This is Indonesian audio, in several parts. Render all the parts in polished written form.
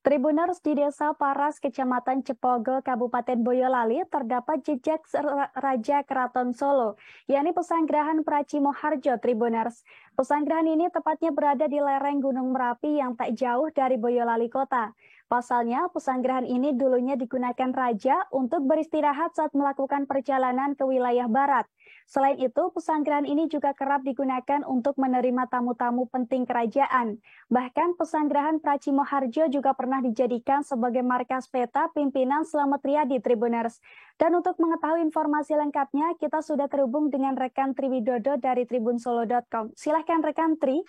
Tribuners di Desa Paras, Kecamatan Cepogo, Kabupaten Boyolali terdapat jejak Raja Keraton Solo, yakni Pesanggerahan Pracimoharjo Tribuners. Pesanggerahan ini tepatnya berada di lereng Gunung Merapi yang tak jauh dari Boyolali Kota. Pasalnya, pesanggerahan ini dulunya digunakan raja untuk beristirahat saat melakukan perjalanan ke wilayah barat. Selain itu, pesanggerahan ini juga kerap digunakan untuk menerima tamu-tamu penting kerajaan. Bahkan pesanggerahan Pracimoharjo juga pernah dijadikan sebagai markas peta pimpinan Slamet Riyadi Tribuners. Dan untuk mengetahui informasi lengkapnya, kita sudah terhubung dengan rekan Tri Widodo dari tribunsolo.com. Silahkan rekan Tri.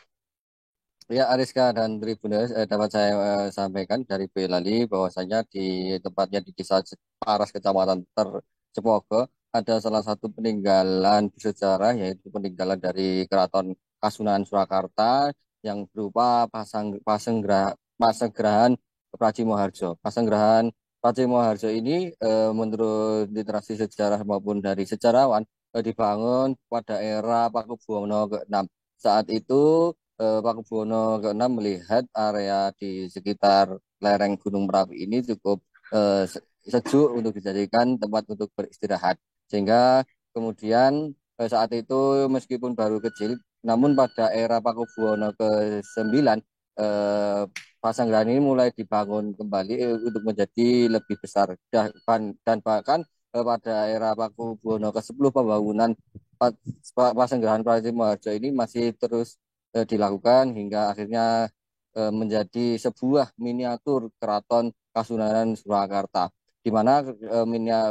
Ya, Ariska dan Tribuners, dapat saya sampaikan dari Boyolali bahwasanya di tempatnya di Desa Paras, Kecamatan Cepogo, ada salah satu peninggalan bersejarah, yaitu peninggalan dari Keraton Kasunanan Surakarta yang berupa Pasanggerahan Pracimoharjo. Pasanggerahan Pracimoharjo ini menurut literasi sejarah maupun dari sejarawan dibangun pada era Pakubuwono ke-6. Saat itu Pakubuwono ke-6 melihat area di sekitar lereng Gunung Merapi ini cukup sejuk untuk dijadikan tempat untuk beristirahat. Sehingga kemudian saat itu meskipun baru kecil, namun pada era Pakubuwono ke-9 Pasanggerahan ini mulai dibangun kembali untuk menjadi lebih besar dan bahkan pada era Pakubuwono ke-10 pembangunan Pasanggerahan Pracimoharjo ini masih terus dilakukan hingga akhirnya menjadi sebuah miniatur Keraton Kasunanan Surakarta, di mana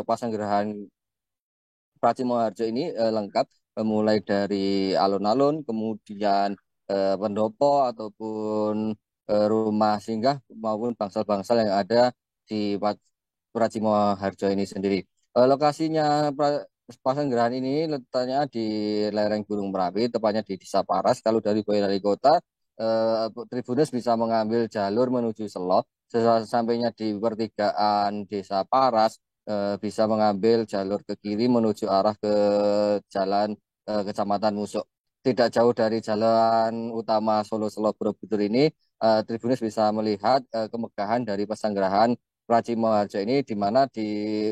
Pasanggerahan Pracimoharjo ini lengkap mulai dari alun-alun, kemudian pendopo ataupun rumah singgah maupun bangsal-bangsal yang ada di Pracimoharjo ini sendiri. Lokasinya Pasanggerahan ini letaknya di lereng Gunung Merapi, tepatnya di Desa Paras. Kalau dari Boyolali Kota, Tribuners bisa mengambil jalur menuju Selo. Sesampainya di pertigaan Desa Paras, bisa mengambil jalur ke kiri menuju arah ke jalan Kecamatan Musuk. Tidak jauh dari jalan utama Solo Selo Borobudur ini, Tribuners bisa melihat kemegahan dari Pasanggerahan Pracimoharjo ini, di mana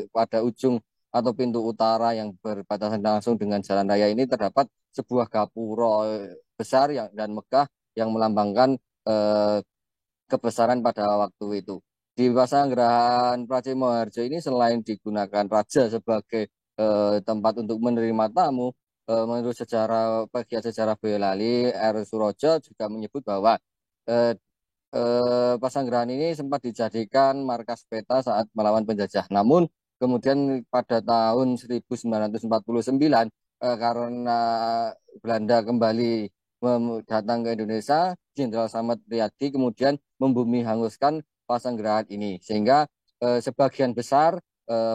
pada ujung atau pintu utara yang berbatasan langsung dengan jalan raya ini terdapat sebuah gapura besar dan megah yang melambangkan kebesaran pada waktu itu. Di Pasanggerahan Pracimoharjo ini selain digunakan raja sebagai tempat untuk menerima tamu, menurut pegiat sejarah Boyolali, R. Surojo juga menyebut bahwa eh, Pasanggerahan ini sempat dijadikan markas peta saat melawan penjajah. Namun kemudian pada tahun 1949 karena Belanda kembali datang ke Indonesia, Jenderal Slamet Riyadi kemudian membumi hanguskan Pasanggerahan ini, sehingga sebagian besar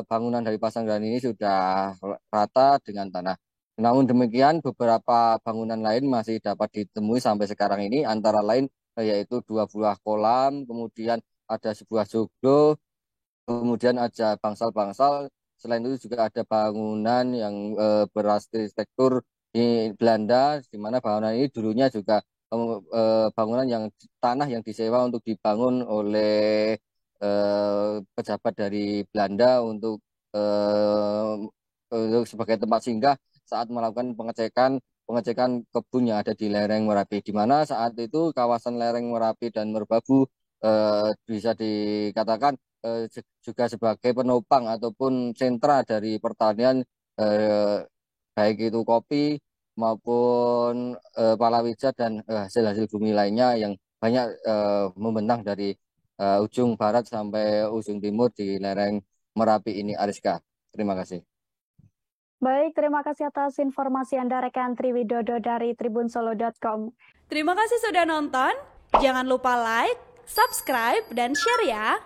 bangunan dari Pasanggerahan ini sudah rata dengan tanah. Namun demikian, beberapa bangunan lain masih dapat ditemui sampai sekarang ini, antara lain yaitu 2 buah kolam, kemudian ada sebuah joglo, kemudian ada bangsal-bangsal. Selain itu juga ada bangunan yang berarsitektur di Belanda, di mana bangunan ini dulunya juga bangunan yang tanah yang disewa untuk dibangun oleh pejabat dari Belanda sebagai tempat singgah saat melakukan pengecekan kebun yang ada di lereng Merapi, di mana saat itu kawasan lereng Merapi dan Merbabu bisa dikatakan juga sebagai penopang ataupun sentra dari pertanian, eh, baik itu kopi maupun palawija dan hasil-hasil bumi lainnya yang banyak membentang dari ujung barat sampai ujung timur di lereng Merapi ini, Ariska. Terima kasih. Baik, terima kasih atas informasi Anda rekan Tri Widodo dari tribunsolo.com. Terima kasih sudah nonton. Jangan lupa like, subscribe, dan share ya.